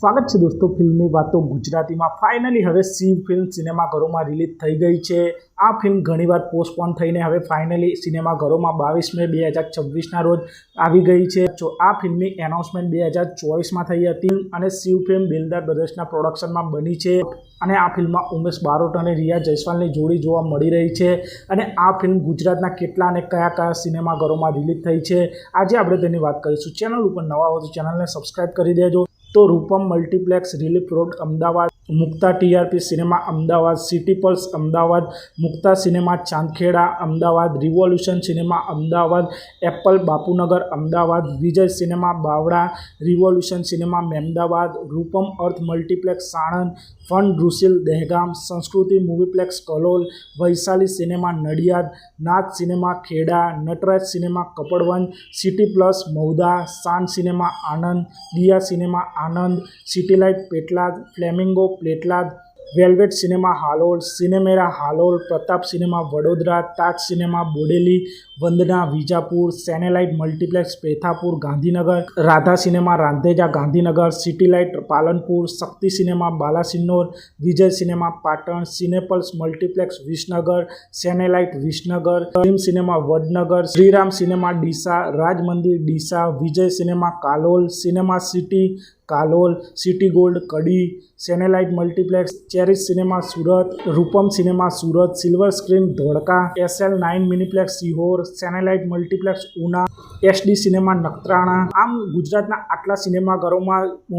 સ્વાગત છે દોસ્તો ફિલ્મની વાતો ગુજરાતીમાં ફાઇનલી હવે શિવ ફિલ્મ સિનેમાઘરોમાં રિલીઝ થઈ ગઈ છે। આ ફિલ્મ ઘણીવાર પોસ્ટપોન થઈને હવે ફાઇનલી સિનેમાઘરોમાં 22 મે 2026ના રોજ આવી ગઈ છે। આ ફિલ્મની એનાઉન્સમેન્ટ 2024માં થઈ હતી અને શિવ ફિલ્મ દિલદાર બ્રદર્સના પ્રોડક્શનમાં બની છે અને આ ફિલ્મમાં ઉમેશ બારોટ અને રિયા જયસ્વાલની જોડી જોવા મળી રહી છે અને આ ફિલ્મ ગુજરાતના કેટલા અને કયા સિનેમાઘરોમાં રિલીઝ થઈ છે આજે આપણે તેની વાત કરીશું। ચેનલ ઉપર નવા હો તો ચેનલને સબસ્ક્રાઇબ કરી દેજો। तो Rupam multiplex relief road Amdavad, Mukta TRP cinema Amdavad, city pulse Amdavad, Mukta cinema Chandkheda Amdavad, revolution cinema Amdavad, apple Bapunagar Amdavad, Vijay cinema Bavda, revolution cinema Mehmedabad, Rupam earth multiplex Sanand, fun रुसिल Dehgam, Sanskruti movieplex Kalol, Vaishali cinema Nadiad, Nath cinema Kheda, Natraj cinema Kapadvanj, city plus Mauda, सान cinema Anand, Diya cinema Anand, city light Petlad, flamingo Petlad, velvet cinema Halol, सिनेमेरा Halol, Pratap cinema Vadodara, Taj cinema Bodeli, Vandana Vijapur, सेनेलाइट multiplex Pethapur Gandhinagar, Radha cinema Randheja Gandhinagar, city light Palanpur, Shakti cinema Balasinor, Vijay cinema Patan, सिनेपल्स multiplex Visnagar, सेनेलाइट Visnagar, film cinema Vadnagar, Shriram cinema Deesa, Raj Mandir Deesa, Vijay cinema Kalol, cinema city Kalol, city gold Kadi, सेनेलाइट multiplex, चेरिस cinema Surat, Rupam cinema Surat, silver screen Dholka, SL9 miniplex Sihor, सेनेलाइट multiplex Una, SD cinema Nakhatrana. आम गुजरातना आटला सिनेमाघरों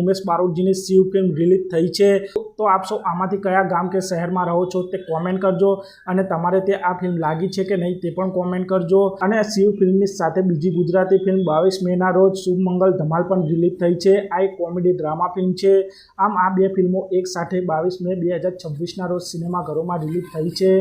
उमेश बारोटजीनी शिव फिल्म रिलीज थई छे। तो आप सौ आमांथी कया गाम के शहर में रहो छो ते कॉमेंट करजो अने तमारे ते आ फिल्म लागी छे के नहीं ते पण कॉमेंट करजो। अने शिव फिल्मनी साथे बीजी गुजराती फिल्म 22 मेना रोज शुभ मंगल धमाल पण रिलीज थई छे। आ एक कॉमेडी ड्रामा फिल्म छे। आम आ बे फिल्मों एक साथे 22 मे 2026 रोज सिनेमाघरों में रिलीज थई छे।